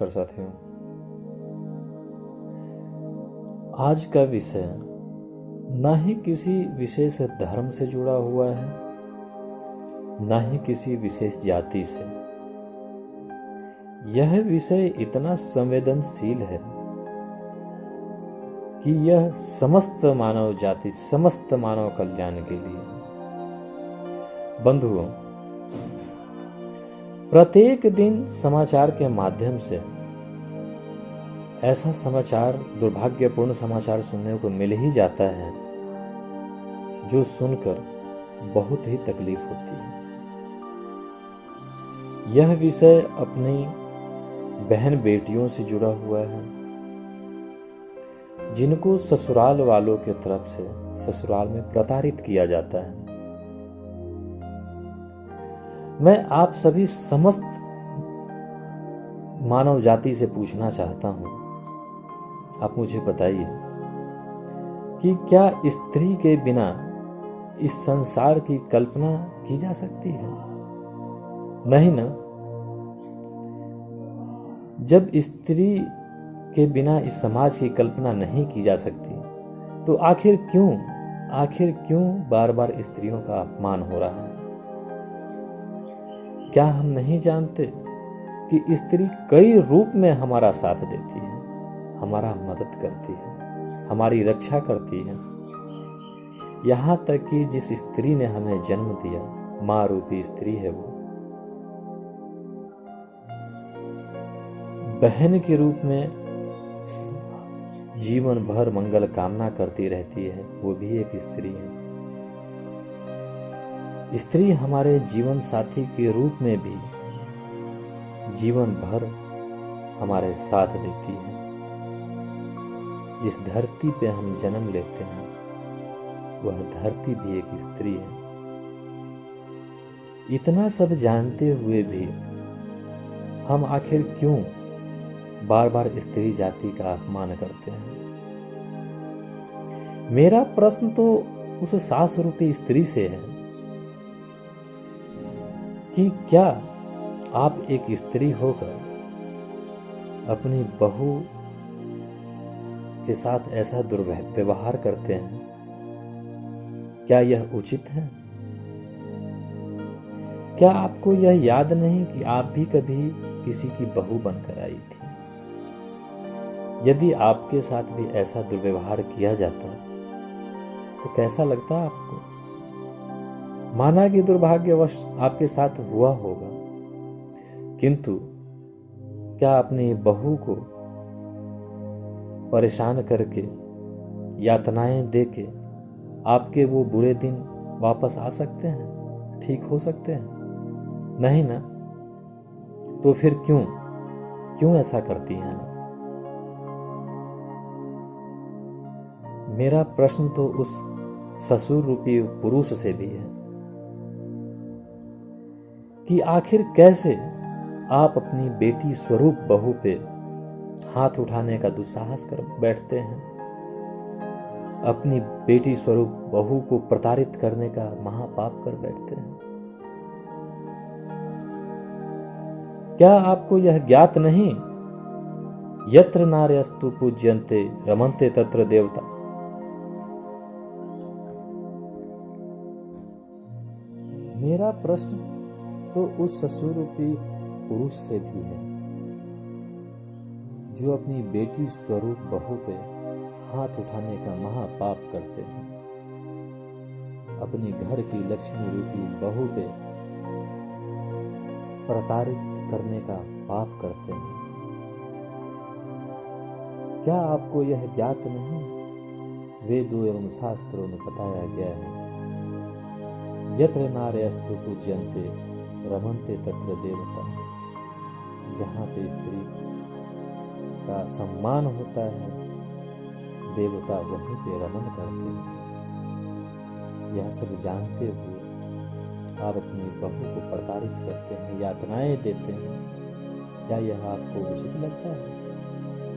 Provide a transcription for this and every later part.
नमस्कार साथियों। आज का विषय न ही किसी विशेष धर्म से जुड़ा हुआ है, न ही किसी विशेष जाति से। यह विषय इतना संवेदनशील है कि यह समस्त मानव जाति, समस्त मानव कल्याण के लिए। बंधुओं, प्रत्येक दिन समाचार के माध्यम से ऐसा समाचार, दुर्भाग्यपूर्ण समाचार सुनने को मिल ही जाता है जो सुनकर बहुत ही तकलीफ होती है। यह विषय अपनी बहन बेटियों से जुड़ा हुआ है जिनको ससुराल वालों के तरफ से ससुराल में प्रताड़ित किया जाता है। मैं आप सभी समस्त मानव जाति से पूछना चाहता हूं, आप मुझे बताइए कि क्या स्त्री के बिना इस संसार की कल्पना की जा सकती है? नहीं ना। जब स्त्री के बिना इस समाज की कल्पना नहीं की जा सकती तो आखिर क्यों बार बार स्त्रियों का अपमान हो रहा है? क्या हम नहीं जानते कि स्त्री कई रूप में हमारा साथ देती है, हमारा मदद करती है, हमारी रक्षा करती है। यहां तक कि जिस स्त्री ने हमें जन्म दिया, मां रूपी स्त्री है, वो बहन के रूप में जीवन भर मंगल कामना करती रहती है, वो भी एक स्त्री है। स्त्री हमारे जीवन साथी के रूप में भी जीवन भर हमारे साथ देती है। जिस धरती पे हम जन्म लेते हैं वह धरती भी एक स्त्री है। इतना सब जानते हुए भी हम आखिर क्यों बार बार स्त्री जाति का अपमान करते हैं? मेरा प्रश्न तो उस सास रूपी स्त्री से है कि क्या आप एक स्त्री होकर अपनी बहू के साथ ऐसा दुर्व्यवहार करते हैं? क्या यह उचित है? क्या आपको यह याद नहीं कि आप भी कभी किसी की बहू बनकर आई थी? यदि आपके साथ भी ऐसा दुर्व्यवहार किया जाता तो कैसा लगता आपको? माना कि दुर्भाग्यवश आपके साथ हुआ होगा, किंतु क्या अपनी बहू को परेशान करके, यातनाएं देके आपके वो बुरे दिन वापस आ सकते हैं, ठीक हो सकते हैं? नहीं ना। तो फिर क्यों ऐसा करती हैं? मेरा प्रश्न तो उस ससुर रूपी पुरुष से भी है कि आखिर कैसे आप अपनी बेटी स्वरूप बहू पे हाथ उठाने का दुस्साहस कर बैठते हैं, अपनी बेटी स्वरूप बहू को प्रताड़ित करने का महापाप कर बैठते हैं। क्या आपको यह ज्ञात नहीं, यत्र नार्यस्तु पूज्यन्ते रमन्ते तत्र देवता। मेरा प्रश्न तो उस ससुर रूपी पुरुष से भी है जो अपनी बेटी स्वरूप बहू पे हाथ उठाने का महापाप करते हैं, अपनी घर की लक्ष्मी रूपी बहू पे प्रताड़ित करने का पाप करते हैं। क्या आपको यह ज्ञात नहीं? वेदों एवं शास्त्रों में बताया गया है, यत्र नार्यस्तु पूज्यन्ते रमन्ते तत्र देवता। जहाँ पे स्त्री का सम्मान होता है, देवता वहीं पे रमन करते हैं। यह सब जानते हुए आप अपनी बहू को प्रताड़ित करते हैं, यातनाएं देते हैं। क्या यह आपको उचित लगता है?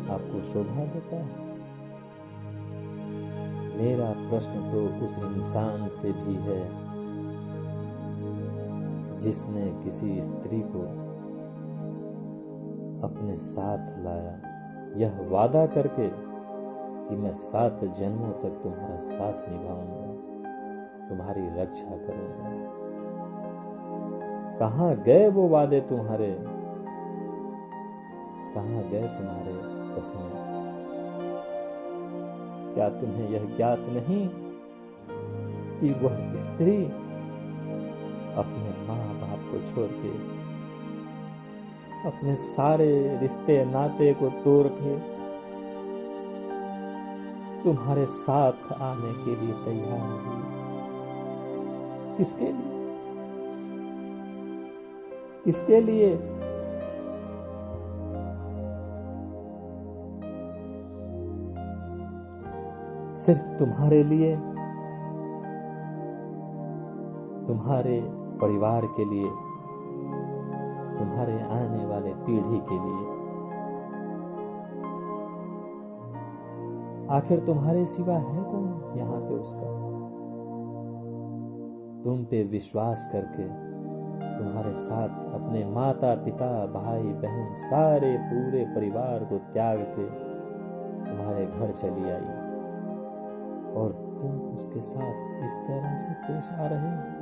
आपको शोभा देता है? मेरा प्रश्न तो उस इंसान से भी है जिसने किसी स्त्री को अपनी अपने साथ लाया, यह वादा करके कि मैं 7 जन्मों तक तुम्हारा साथ निभाऊंगा, तुम्हारी रक्षा करूंगा। कहाँ गए वो वादे तुम्हारे, कहाँ गए तुम्हारे कसमें? क्या तुम्हें यह ज्ञात नहीं कि वह स्त्री अपने माँ बाप को छोड़ के, अपने सारे रिश्ते नाते को तोड़ के तुम्हारे साथ आने के लिए तैयार हुई? किसके लिए? किसके लिए? सिर्फ तुम्हारे लिए, तुम्हारे परिवार के लिए, तुम्हारे आने वाले पीढ़ी के लिए। आखिर तुम्हारे सिवा है कौन यहाँ पे उसका? तुम पे विश्वास करके तुम्हारे साथ अपने माता पिता भाई बहन सारे पूरे परिवार को त्याग के तुम्हारे घर चली आई, और तुम उसके साथ इस तरह से पेश आ रहे हो?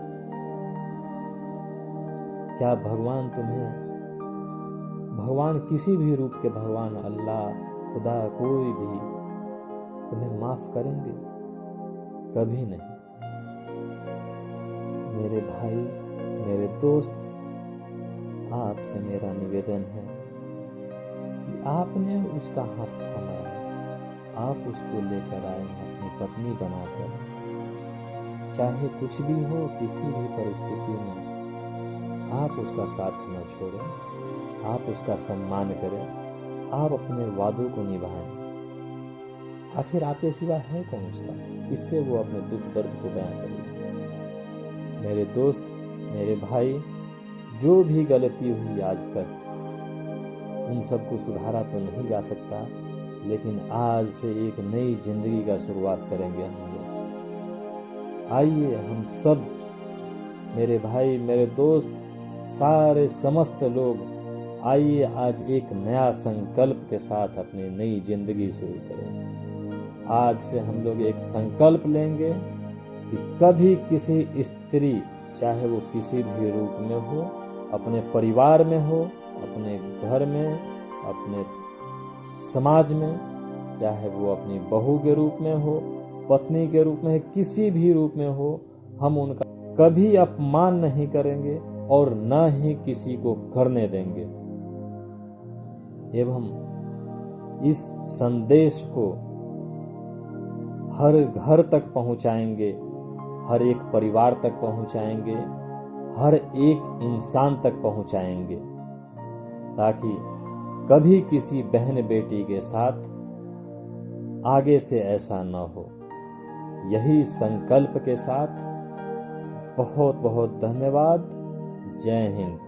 क्या भगवान तुम्हें, भगवान किसी भी रूप के भगवान, अल्लाह, खुदा, कोई भी तुम्हें माफ करेंगे? कभी नहीं। मेरे भाई, मेरे दोस्त, आपसे मेरा निवेदन है कि आपने उसका हाथ थामा है, आप उसको लेकर आए हैं अपनी पत्नी बनाकर। चाहे कुछ भी हो, किसी भी परिस्थिति में आप उसका साथ न छोड़ें, आप उसका सम्मान करें, आप अपने वादों को निभाएं। आखिर आपके सिवा है कौन उसका? किससे वो अपने दुख दर्द को बयां करेगी? मेरे दोस्त, मेरे भाई, जो भी गलती हुई आज तक, उन सबको सुधारा तो नहीं जा सकता, लेकिन आज से एक नई जिंदगी का शुरुआत करेंगे हम लोग। आइए हम सब, मेरे भाई, मेरे दोस्त, सारे समस्त लोग, आइए आज एक नया संकल्प के साथ अपनी नई जिंदगी शुरू करें। आज से हम लोग एक संकल्प लेंगे कि कभी किसी स्त्री, चाहे वो किसी भी रूप में हो, अपने परिवार में हो, अपने घर में, अपने समाज में, चाहे वो अपनी बहू के रूप में हो, पत्नी के रूप में, किसी भी रूप में हो, हम उनका कभी अपमान नहीं करेंगे और न ही किसी को करने देंगे। एवं इस संदेश को हर घर तक पहुंचाएंगे, हर एक परिवार तक पहुंचाएंगे, हर एक इंसान तक पहुंचाएंगे, ताकि कभी किसी बहन बेटी के साथ आगे से ऐसा न हो। यही संकल्प के साथ बहुत बहुत धन्यवाद। जय हिंद।